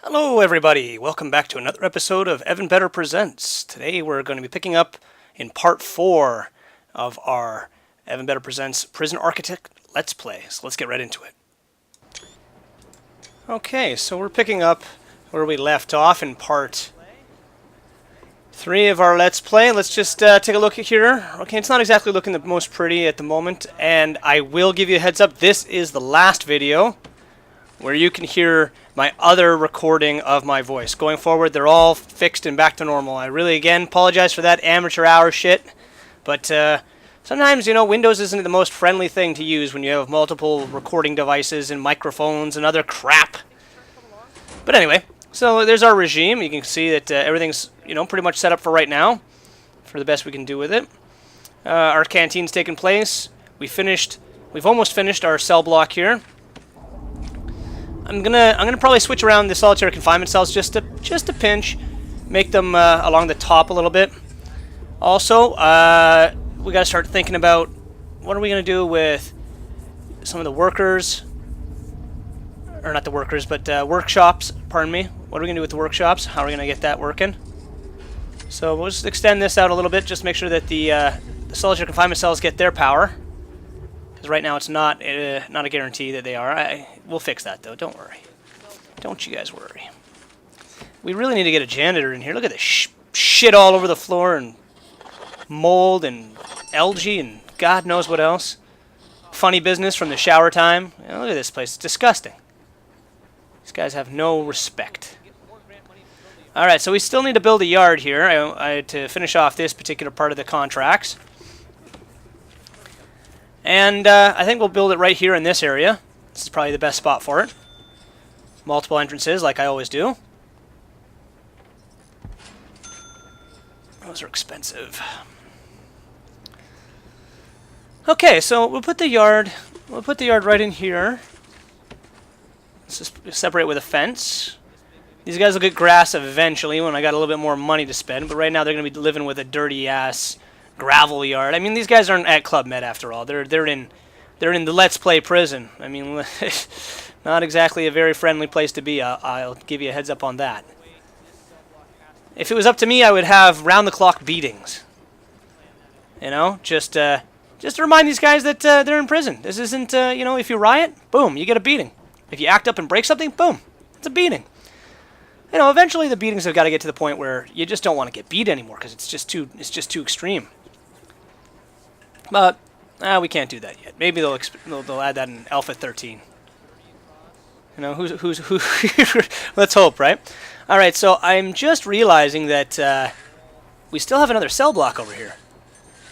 Hello everybody, welcome back to another episode of Evan Better Presents. Today we're going to be picking up in part 4 of our Evan Better Presents Prison Architect Let's Play. So let's get right into it. Okay, so we're picking up where we left off in part 3 of our Let's Play. Let's just take a look at here. Okay, it's not exactly looking the most pretty at the moment, and I will give you a heads up, this is the last video where you can hear my other recording of my voice. Going forward, they're all fixed and back to normal. I really, again, apologize for that amateur hour shit. But sometimes, you know, Windows isn't the most friendly thing to use when you have multiple recording devices and microphones and other crap. But anyway, so there's our regime. You can see that everything's, you know, pretty much set up for right now, for the best we can do with it. Our canteen's taken place. We've almost finished our cell block here. I'm gonna probably switch around the solitary confinement cells just a pinch, make them along the top a little bit. Also, we gotta start thinking about what are we gonna do with some of the workers, or not the workers, but workshops. Pardon me. What are we gonna do with the workshops? How are we gonna get that working? So we'll just extend this out a little bit, just make sure that the solitary confinement cells get their power. Because right now it's not a guarantee that they are. We'll fix that though. Don't worry. Don't you guys worry. We really need to get a janitor in here. Look at this shit all over the floor and mold and algae and God knows what else. Funny business from the shower time. You know, look at this place. It's disgusting. These guys have no respect. All right, so we still need to build a yard here to finish off this particular part of the contracts. And I think we'll build it right here in this area. This is probably the best spot for it. Multiple entrances, like I always do. Those are expensive. Okay, so we'll put the yard right in here. Let's just separate with a fence. These guys will get grass eventually when I got a little bit more money to spend, but right now they're going to be living with a dirty ass gravel yard. I mean, these guys aren't at Club Med after all. They're in the Let's Play prison. I mean, not exactly a very friendly place to be. I'll give you a heads up on that. If it was up to me, I would have round-the-clock beatings. You know, just to remind these guys that they're in prison. This isn't, you know, if you riot, boom, you get a beating. If you act up and break something, boom, it's a beating. You know, eventually the beatings have got to get to the point where you just don't want to get beat anymore because it's just too extreme. But we can't do that yet. Maybe they'll add that in Alpha 13. You know, who? Let's hope, right? All right. So I'm just realizing that we still have another cell block over here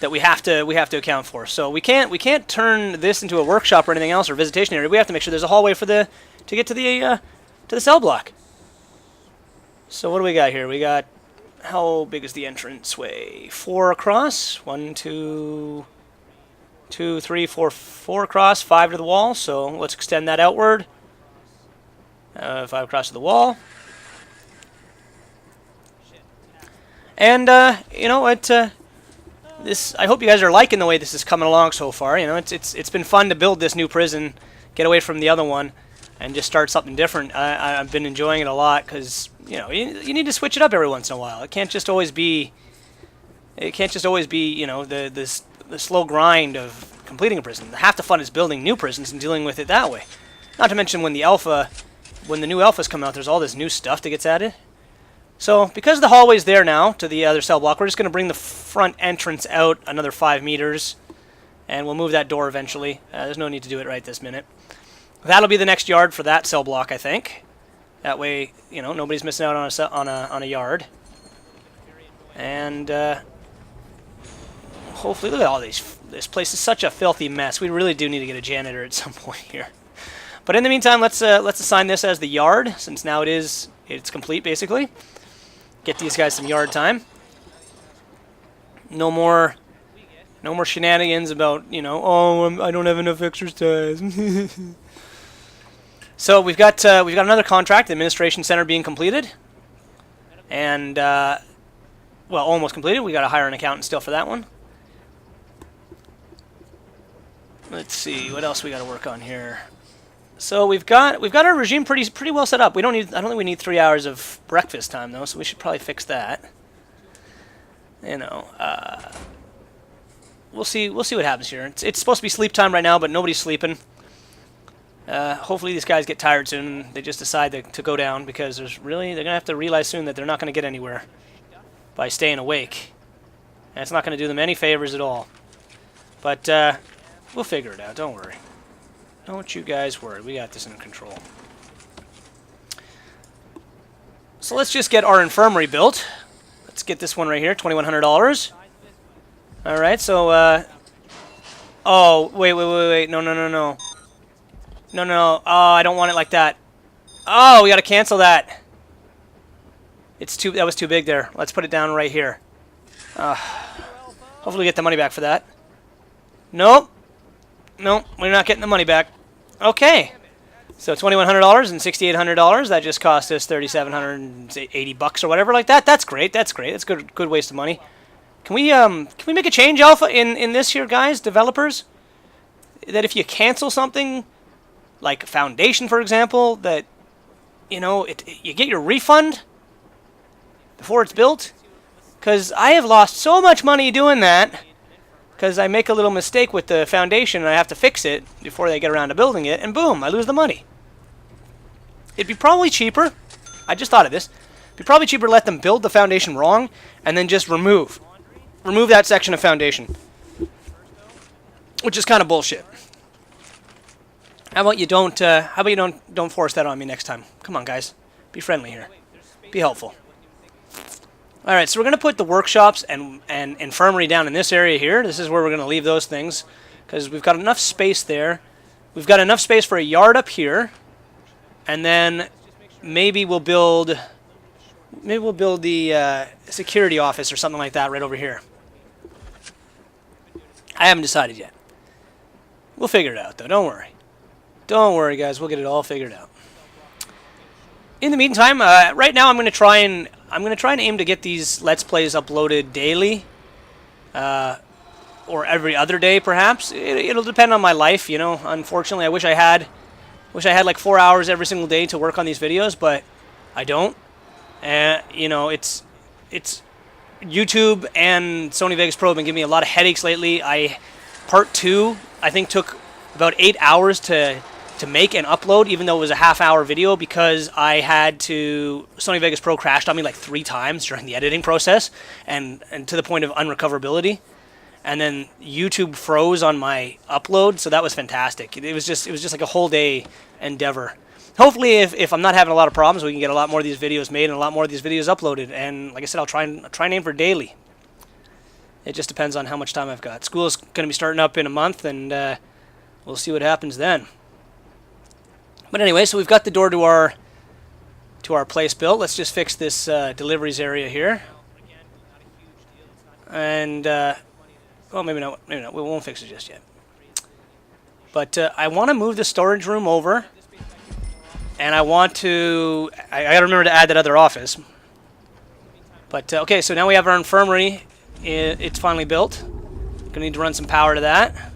that we have to account for. So we can't turn this into a workshop or anything else or visitation area. We have to make sure there's a hallway to get to the cell block. So what do we got here? We got, how big is the entranceway? 4 across. 1, 2, 3, 4, 4 across, 5 to the wall. So let's extend that outward. 5 across to the wall. And you know what? This, I hope you guys are liking the way this is coming along so far. You know, it's been fun to build this new prison, get away from the other one, and just start something different. I've been enjoying it a lot because, you know, you need to switch it up every once in a while. It can't just always be. You know, the slow grind of completing a prison. Half the fun is building new prisons and dealing with it that way. Not to mention when the new alphas come out, there's all this new stuff that gets added. So because the hallway's there now to the other cell block, we're just going to bring the front entrance out another 5 meters, and we'll move that door eventually. There's no need to do it right this minute. That'll be the next yard for that cell block, I think. That way, you know, nobody's missing out on a yard. And hopefully, look at all these. This place is such a filthy mess. We really do need to get a janitor at some point here. But in the meantime, let's assign this as the yard, since now it's complete basically. Get these guys some yard time. No more shenanigans about, you know, oh, I don't have enough exercise. So we've got another contract, the administration center being completed, and well, almost completed. We got to hire an accountant still for that one. Let's see what else we got to work on here. So we've got our regime pretty well set up. I don't think we need 3 hours of breakfast time though, so we should probably fix that. You know, we'll see what happens here. It's supposed to be sleep time right now, but nobody's sleeping. Hopefully these guys get tired soon and they just decide to go down, because they're gonna have to realize soon that they're not gonna get anywhere by staying awake, and it's not gonna do them any favors at all. But we'll figure it out. Don't worry. Don't you guys worry. We got this under control. So let's just get our infirmary built. Let's get this one right here, $2,100. All right. So, oh, wait. No. No. Oh, I don't want it like that. Oh, we got to cancel that. That was too big there. Let's put it down right here. Hopefully we get the money back for that. Nope. Nope, we're not getting the money back. Okay. So $2,100 and $6,800. That just cost us $3,780 or whatever like that. That's great. That's good waste of money. Can we make a change, Alpha, in this here, guys, developers? That if you cancel something, like Foundation, for example, that, you know, you get your refund before it's built? Because I have lost so much money doing that, because I make a little mistake with the Foundation and I have to fix it before they get around to building it, and boom, I lose the money. It'd be probably cheaper, I just thought of this, it'd be probably cheaper to let them build the Foundation wrong and then just remove that section of Foundation, which is kind of bullshit. How about you don't force that on me next time? Come on, guys. Be friendly here. Be helpful. All right, so we're going to put the workshops and infirmary down in this area here. This is where we're going to leave those things, because we've got enough space there. We've got enough space for a yard up here, and then maybe we'll build the security office or something like that right over here. I haven't decided yet. We'll figure it out, though. Don't worry. Don't worry, guys. We'll get it all figured out. In the meantime, right now I'm going to try and aim to get these Let's Plays uploaded daily, or every other day, perhaps. It'll depend on my life, you know. Unfortunately, I wish I had like 4 hours every single day to work on these videos, but I don't. You know, it's YouTube and Sony Vegas Pro have been giving me a lot of headaches lately. Part 2, I think, took about 8 hours to make and upload, even though it was a half-hour video, because Sony Vegas Pro crashed on me like 3 times during the editing process, and to the point of unrecoverability. And then YouTube froze on my upload, so that was fantastic. It was just like a whole day endeavor. Hopefully, if I'm not having a lot of problems, we can get a lot more of these videos made and a lot more of these videos uploaded. And like I said, I'll try and aim for daily. It just depends on how much time I've got. School's going to be starting up in a month, and we'll see what happens then. But anyway, so we've got the door to our place built. Let's just fix this deliveries area here. And well, maybe not. We won't fix it just yet. But I want to move the storage room over, and I got to remember to add that other office. But okay, so now we have our infirmary. It's finally built. Gonna need to run some power to that.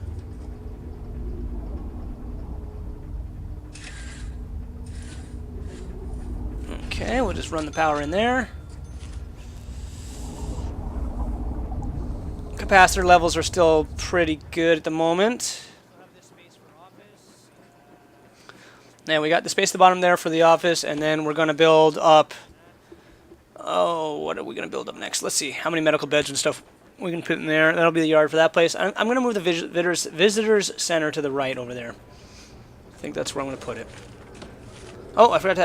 Okay, we'll just run the power in there. Capacitor levels are still pretty good at the moment. Now we got the space at the bottom there for the office, and then we're going to build up... Oh, what are we going to build up next? Let's see how many medical beds and stuff we can put in there. That'll be the yard for that place. I'm going to move the visitors center to the right over there. I think that's where I'm going to put it. Oh, I forgot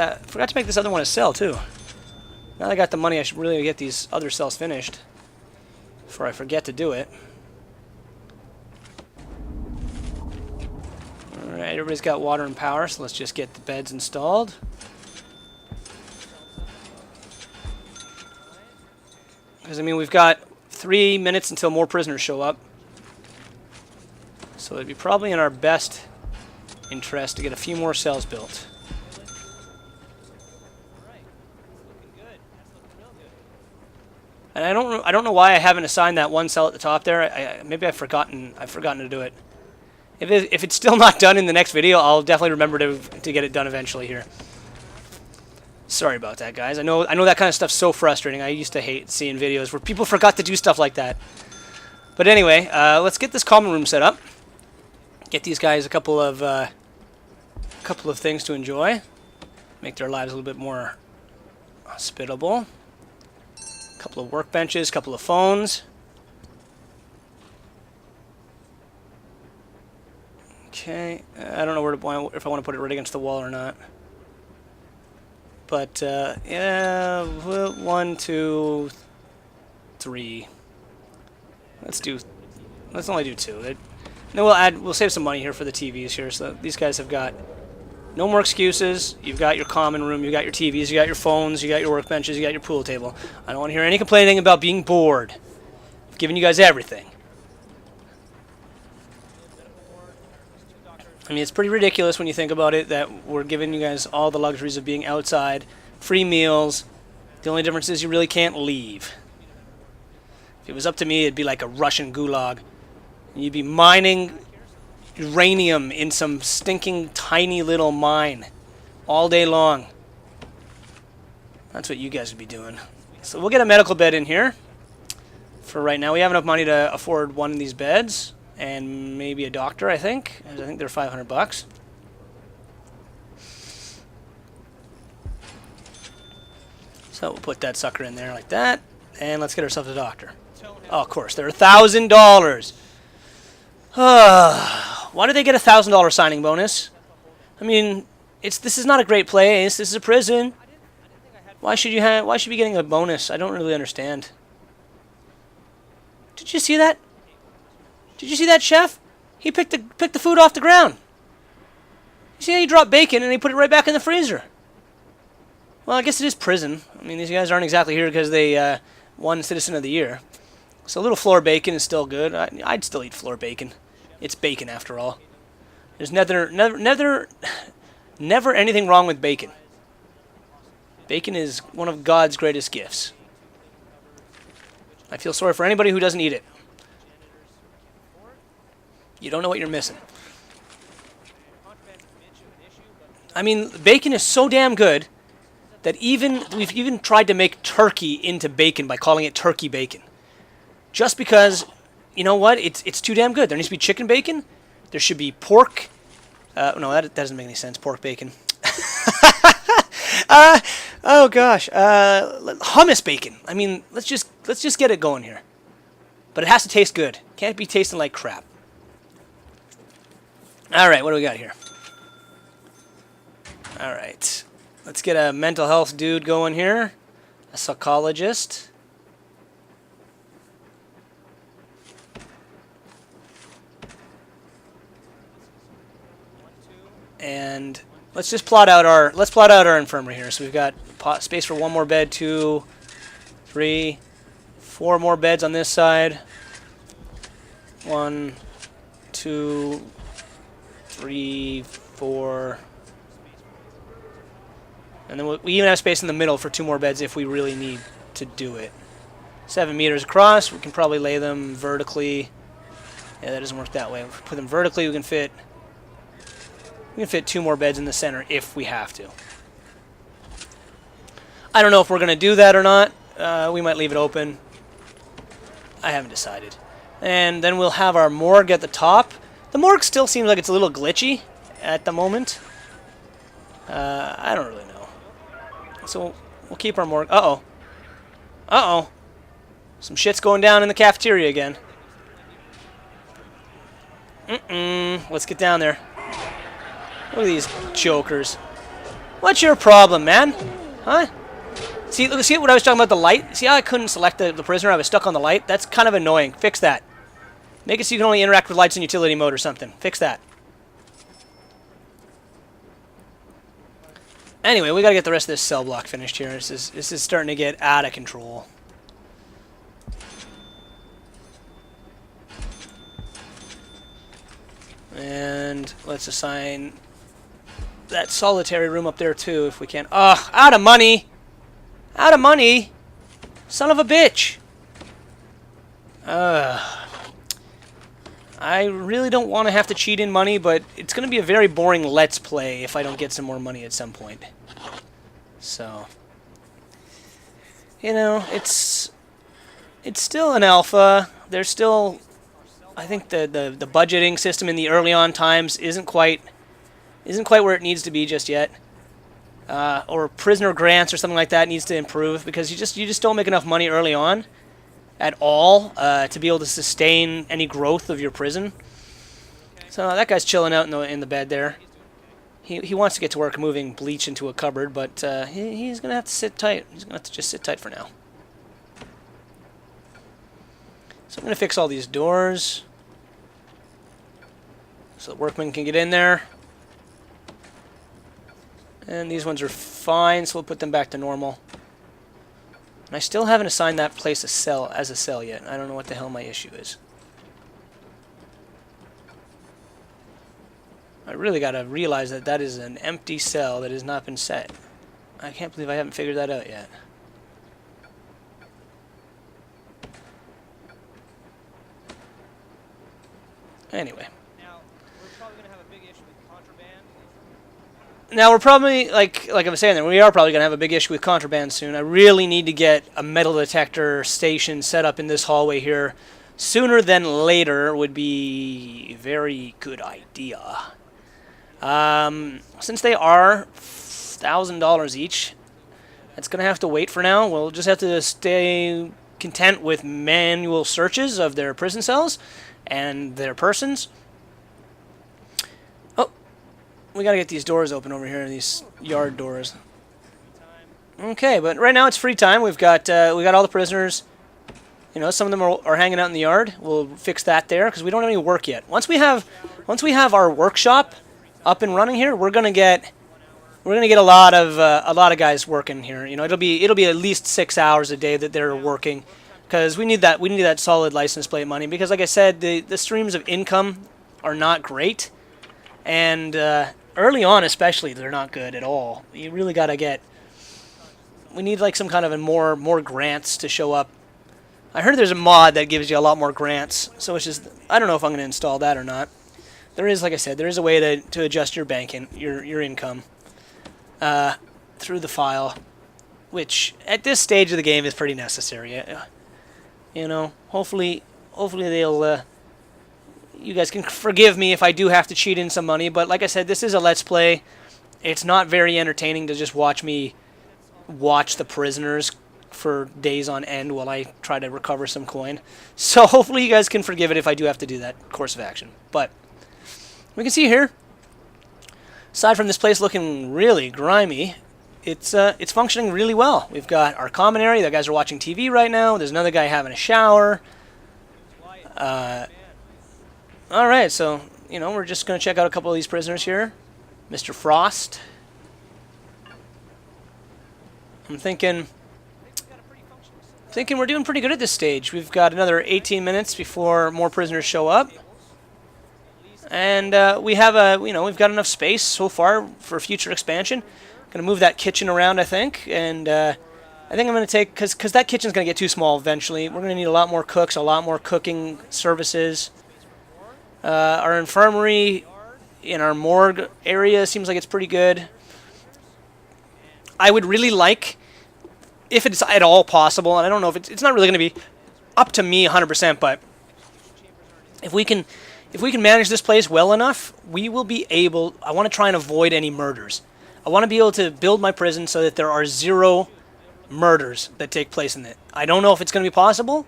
to make this other one a cell too. Now that I got the money, I should really get these other cells finished before I forget to do it. Alright, everybody's got water and power, so let's just get the beds installed. Because, I mean, we've got 3 minutes until more prisoners show up. So it'd be probably in our best interest to get a few more cells built. And I don't know why I haven't assigned that one cell at the top there. Maybe I've forgotten to do it. If it's still not done in the next video, I'll definitely remember to get it done eventually here. Sorry about that, guys. I know that kind of stuff's so frustrating. I used to hate seeing videos where people forgot to do stuff like that. But anyway, let's get this common room set up. Get these guys a couple of things to enjoy. Make their lives a little bit more hospitable. A couple of workbenches, a couple of phones. Okay, I don't know if I want to put it right against the wall or not. But, yeah, 1, 2, 3. Let's only do 2. Then we'll save some money here for the TVs here. So these guys have got no more excuses. You've got your common room, you've got your TVs, you got your phones, you got your workbenches, you got your pool table. I don't want to hear any complaining about being bored. I've given you guys everything. I mean, it's pretty ridiculous when you think about it that we're giving you guys all the luxuries of being outside, free meals. The only difference is you really can't leave. If it was up to me, it'd be like a Russian gulag. You'd be mining uranium in some stinking tiny little mine all day long. That's what you guys would be doing. So we'll get a medical bed in here. For right now, we have enough money to afford one of these beds. And maybe a doctor, I think. I think they're $500. So we'll put that sucker in there like that. And let's get ourselves a doctor. Oh, of course, they're $1,000. Why do they get a $1,000 signing bonus? I mean, this is not a great place. This is a prison. Why should you be getting a bonus? I don't really understand. Did you see that? Did you see that, chef? He picked the food off the ground. You see how he dropped bacon and he put it right back in the freezer? Well, I guess it is prison. I mean, these guys aren't exactly here because they won Citizen of the Year. So a little floor bacon is still good. I'd still eat floor bacon. It's bacon after all. There's never anything wrong with bacon. Bacon is one of God's greatest gifts. I feel sorry for anybody who doesn't eat it. You don't know what you're missing. I mean, bacon is so damn good that we've even tried to make turkey into bacon by calling it turkey bacon. Just because, you know what? It's too damn good. There needs to be chicken bacon. There should be pork. No, that doesn't make any sense. Pork bacon. Oh gosh. Hummus bacon. I mean, let's just get it going here. But it has to taste good. Can't be tasting like crap. Alright, what do we got here? Alright. Let's get a mental health dude going here. A psychologist. And let's just plot out our infirmary here. So we've got space for one more bed, 2, 3, 4 more beds on this side. 1, 2, 3, 4, and then we even have space in the middle for 2 more beds if we really need to do it. 7 meters across. We can probably lay them vertically. Yeah, that doesn't work that way. If we put them vertically, we can fit 2 more beds in the center if we have to. I don't know if we're going to do that or not. We might leave it open. I haven't decided. And then we'll have our morgue at the top. The morgue still seems like it's a little glitchy at the moment. I don't really know. So we'll keep our morgue. Uh-oh. Uh-oh. Some shit's going down in the cafeteria again. Let's get down there. Look at these jokers. What's your problem, man? Huh? See what I was talking about, the light? See how I couldn't select the prisoner? I was stuck on the light? That's kind of annoying. Fix that. Make it so you can only interact with lights in utility mode or something. Fix that. Anyway, we gotta get the rest of this cell block finished here. This is starting to get out of control. And let's assign that solitary room up there too, if we can. Ugh, out of money! Out of money! Son of a bitch! I really don't want to have to cheat in money, but it's going to be a very boring Let's Play if I don't get some more money at some point. So, you know, it's still an alpha. There's still, I think the budgeting system in the early on times isn't quite where it needs to be just yet. Or prisoner grants or something like that needs to improve, because you just don't make enough money early on at all to be able to sustain any growth of your prison. So that guy's chilling out in the bed there. He wants to get to work moving bleach into a cupboard, but he's gonna have to sit tight. He's gonna have to just sit tight for now. So I'm gonna fix all these doors so the workmen can get in there. And these ones are fine, so we'll put them back to normal. And I still haven't assigned that place a cell yet. I don't know what the hell my issue is. I really gotta realize that that is an empty cell that has not been set. I can't believe I haven't figured that out yet. Anyway. Now we're probably, like I was saying there, we are probably going to have a big issue with contraband soon. I really need to get a metal detector station set up in this hallway here. Sooner than later would be a very good idea. Since they are $1,000 each, it's going to have to wait for now. We'll just have to stay content with manual searches of their prison cells and their persons. We gotta get these doors open over here, these yard doors. Okay, but right now it's free time. We got all the prisoners. You know, some of them are hanging out in the yard. We'll fix that there because we don't have any work yet. Once we have our workshop up and running here, we're gonna get a lot of guys working here. You know, it'll be at least 6 hours a day that they're working, because we need that solid license plate money. Because like I said, the streams of income are not great, and early on, especially, they're not good at all. You really got to get... We need like some kind of more grants to show up. I heard there's a mod that gives you a lot more grants, so it's just... I don't know if I'm going to install that or not. There is, like I said, there is a way to adjust your banking, your income through the file, which at this stage of the game is pretty necessary. You know, hopefully they'll... you guys can forgive me if I do have to cheat in some money, but like I said, this is a Let's Play. It's not very entertaining to just watch me watch the prisoners for days on end while I try to recover some coin. So hopefully you guys can forgive it if I do have to do that course of action. But we can see here, aside from this place looking really grimy, it's functioning really well. We've got our common area. The guys are watching TV right now. There's another guy having a shower. Alright, so, you know, we're just going to check out a couple of these prisoners here. Mr. Frost. I'm thinking we're doing pretty good at this stage. We've got another 18 minutes before more prisoners show up. And we've got enough space so far for future expansion. Going to move that kitchen around, I think. And I think I'm going to take, because that kitchen's going to get too small eventually. We're going to need a lot more cooks, a lot more cooking services. Our infirmary in our morgue area seems like it's pretty good. I would really like, if it's at all possible, and I don't know if it's not really going to be up to me 100%, but if we can manage this place well enough, we will be able... I want to try and avoid any murders. I want to be able to build my prison so that there are 0 murders that take place in it. I don't know if it's going to be possible.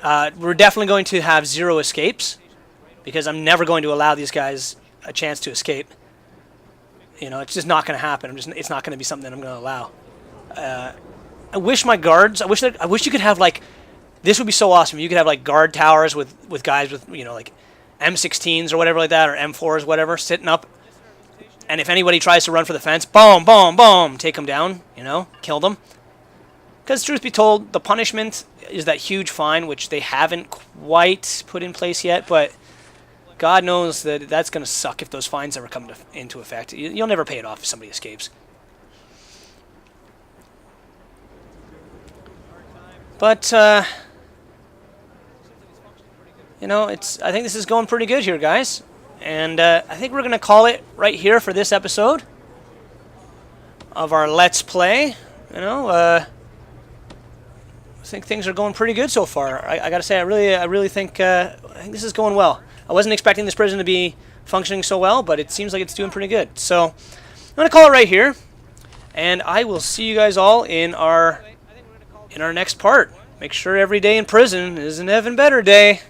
We're definitely going to have 0 escapes, because I'm never going to allow these guys a chance to escape. You know, it's just not going to happen. It's not going to be something that I'm going to allow. I wish my guards... I wish you could have, like... This would be so awesome. You could have, like, guard towers with guys with, you know, like, M16s or whatever like that, or M4s, whatever, sitting up. And if anybody tries to run for the fence, boom, boom, boom, take them down, you know, kill them. Because, truth be told, the punishment is that huge fine, which they haven't quite put in place yet, but God knows that that's going to suck if those fines ever come into effect. You'll never pay it off if somebody escapes. But, you know, I think this is going pretty good here, guys. And I think we're going to call it right here for this episode of our Let's Play. You know, I think things are going pretty good so far. I got to say, I really think this is going well. I wasn't expecting this prison to be functioning so well, but it seems like it's doing pretty good. So I'm going to call it right here, and I will see you guys all in our next part. Make sure every day in prison is an even better day.